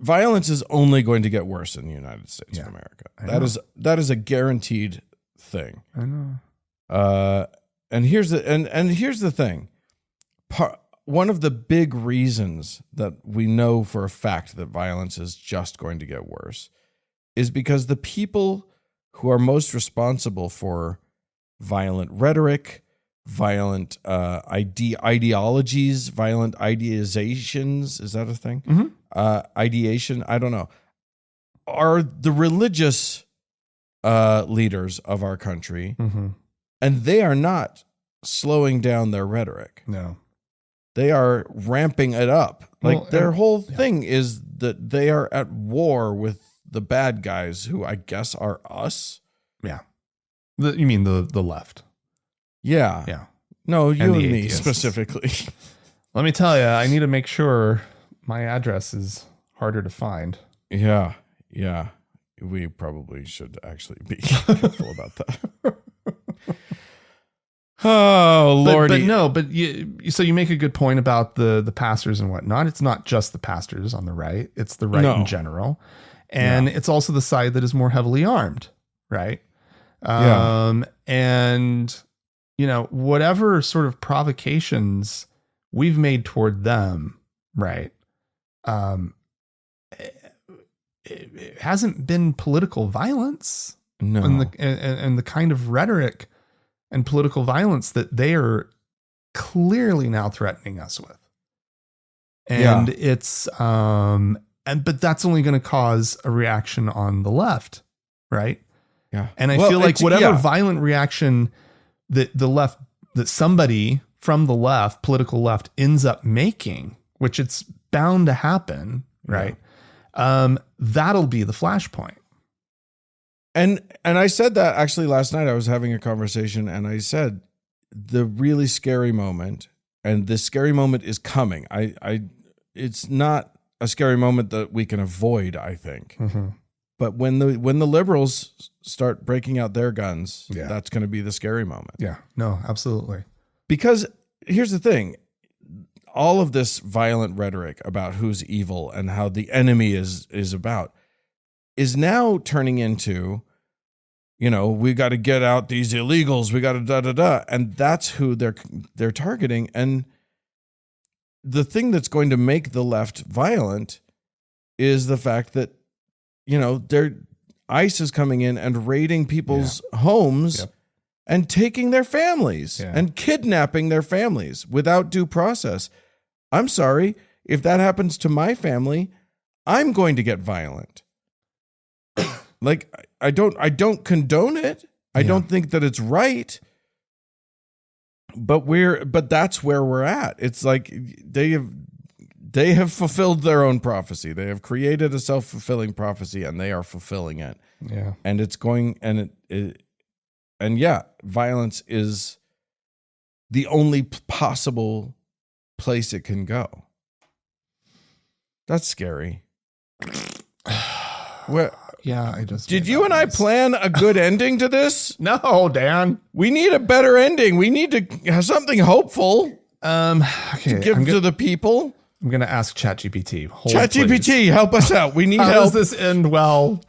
Violence is only going to get worse in the United States of America. That is a guaranteed thing. I know. And here's the thing. One of the big reasons that we know for a fact that violence is just going to get worse is because the people who are most responsible for violent rhetoric, violent ideologies, violent ideations, is that a thing? Mm-hmm. Ideation, I don't know, are the religious leaders of our country, and they are not slowing down their rhetoric. No. They are ramping it up. Like their whole thing is that they are at war with the bad guys, who I guess are us. Yeah. You mean the left? Yeah. Yeah. No, you and me atheists. Specifically. Let me tell you, I need to make sure my address is harder to find. Yeah. Yeah. We probably should actually be careful about that. Oh, Lordy. But so you make a good point about the pastors and whatnot. It's not just the pastors on the right. It's the right in general. And it's also the side that is more heavily armed, right? And, whatever sort of provocations we've made toward them, right? It hasn't been political violence. No. And the kind of rhetoric and political violence that they are clearly now threatening us with. And it's, but that's only going to cause a reaction on the left. Right. Yeah. And I feel like whatever violent reaction that that somebody from the left, political left, ends up making, which it's bound to happen. Right. That'll be the flashpoint. And I said that actually last night. I was having a conversation and I said the really scary moment, and this scary moment is coming. It's not a scary moment that we can avoid, I think. Mm-hmm. But when the liberals start breaking out their guns, that's going to be the scary moment. Yeah, no, absolutely. Because here's the thing. All of this violent rhetoric about who's evil and how the enemy is about is now turning into, we got to get out these illegals. We got to da-da-da. And that's who they're targeting. And the thing that's going to make the left violent is the fact that, ICE is coming in and raiding people's homes and taking their families and kidnapping their families without due process. I'm sorry, if that happens to my family, I'm going to get violent. Like, I don't condone it. I don't think that it's right. But that's where we're at. It's like they have fulfilled their own prophecy. They have created a self-fulfilling prophecy, and they are fulfilling it. Yeah. And it's going, and violence is the only possible place it can go. That's scary. Yeah, I just Did you and I plan a good ending to this? No, Dan. We need a better ending. We need to have something hopeful Okay. to give to the people. I'm gonna ask ChatGPT. ChatGPT, help us out. We need How help. does this end well?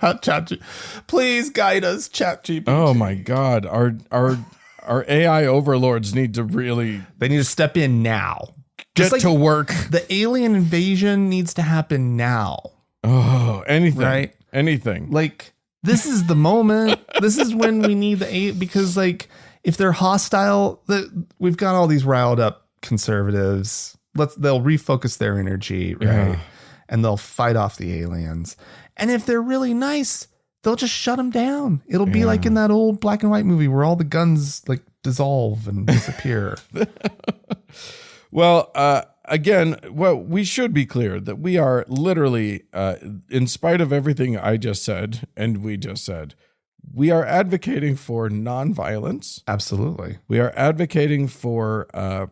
Please guide us, ChatGPT. Oh my God, our AI overlords need to really. They need to step in now. Get to work. The alien invasion needs to happen now. Oh, anything. Right? Anything. Like, this is the moment. This is when we need because, like, if they're hostile, we've got all these riled up conservatives. They'll refocus their energy, right? Yeah. And they'll fight off the aliens. And if they're really nice, they'll just shut them down. It'll be like in that old black and white movie where all the guns like dissolve and disappear. Well, again, we should be clear that we are literally, in spite of everything I just said and we just said, we are advocating for nonviolence. Absolutely. We are advocating for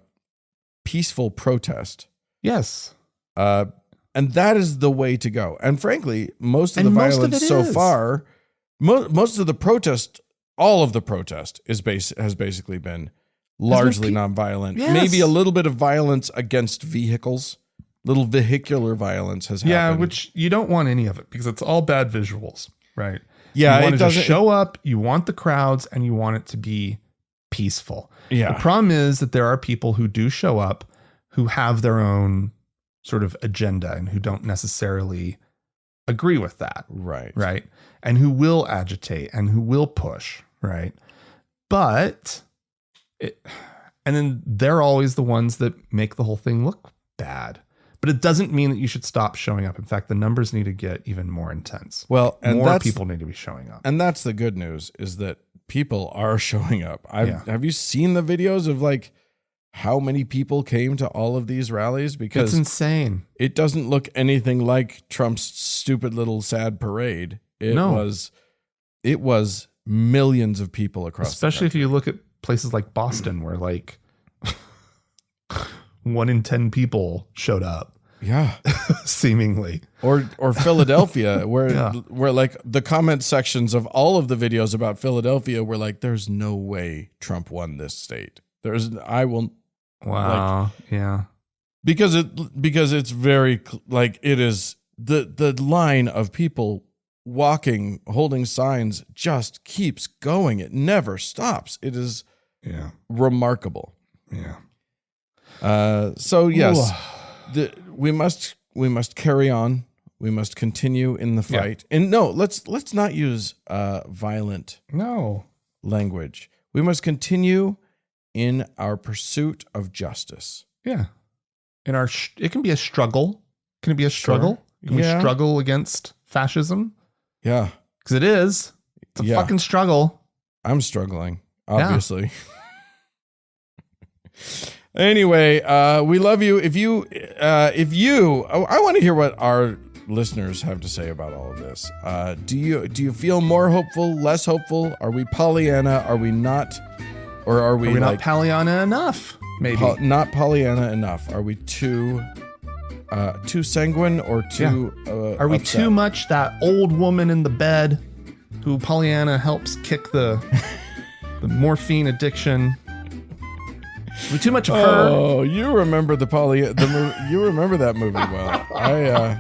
peaceful protest. Yes. And that is the way to go. And frankly, most of the violence so far, most of the protest, all of the protest has basically been largely nonviolent. Yes. Maybe a little bit of violence against vehicles. Little vehicular violence has happened. Yeah, which you don't want any of it because it's all bad visuals, right? Yeah, you want it to just doesn't show up. You want the crowds, and you want it to be peaceful. Yeah. The problem is that there are people who do show up who have their own sort of agenda and who don't necessarily agree with that. Right. Right. And who will agitate and who will push. Right. But and then they're always the ones that make the whole thing look bad. But it doesn't mean that you should stop showing up. In fact, the numbers need to get even more intense. Well, and more people need to be showing up. And that's the good news, is that people are showing up. Have you seen the videos of like how many people came to all of these rallies? Because it's insane. It doesn't look anything like Trump's stupid little sad parade. It was millions of people across Especially if you look at places like Boston where like 1 in 10 people showed up. Yeah. Seemingly. Or Philadelphia where like the comment sections of all of the videos about Philadelphia were like, there's no way Trump won this state. Wow. Yeah. Because it's very like it is the line of people walking, holding signs just keeps going. It never stops. It is remarkable. Yeah. So yes, we must carry on. We must continue in the fight. Yeah. And no, let's not use violent language. We must continue in our pursuit of justice. Yeah. It can be a struggle. Can it be a struggle? Sure. Can we struggle against fascism? Yeah. Because it is. It's a fucking struggle. I'm struggling, obviously. Yeah. Anyway, we love you. I want to hear what our listeners have to say about all of this. Do you feel more hopeful, less hopeful? Are we Pollyanna? Are we not? Or are we not Pollyanna enough? Maybe not Pollyanna enough. Are we too sanguine or too? Are we too much that old woman in the bed who Pollyanna helps kick the morphine addiction? Are we too much of her? Oh, you remember you remember that movie well. I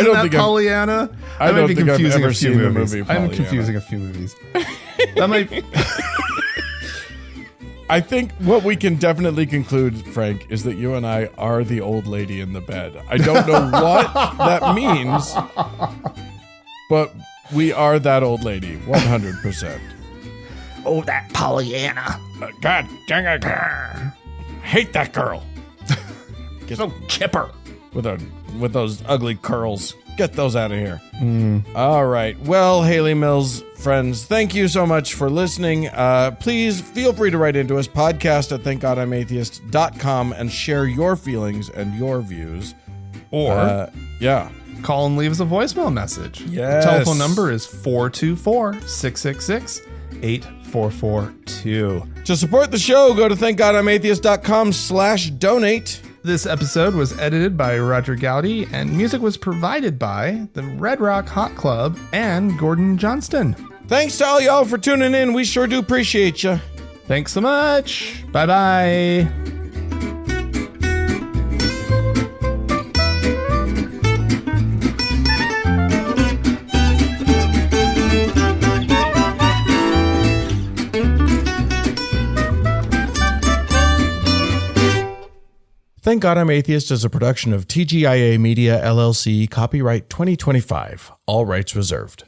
don't think Pollyanna. I don't think I've ever seen the movie Pollyanna. I'm confusing a few movies. That might. I think what we can definitely conclude, Frank, is that you and I are the old lady in the bed. I don't know what that means, but we are that old lady, 100%. Oh, that Pollyanna. God dang it. Hate that girl. So chipper. With those ugly curls. Get those out of here. All right. Well, Haley Mills friends, thank you so much for listening. Please feel free to write into us, podcast at thankgodimatheist.com, and share your feelings and your views. Or, call and leave us a voicemail message. Yes. The telephone number is 424-666-8442. To support the show, go to thankgodimatheist.com/donate. This episode was edited by Roger Gowdy, and music was provided by the Red Rock Hot Club and Gordon Johnston. Thanks to all y'all for tuning in. We sure do appreciate you. Thanks so much. Bye-bye. Thank God I'm Atheist is a production of TGIA Media, LLC, copyright 2025, all rights reserved.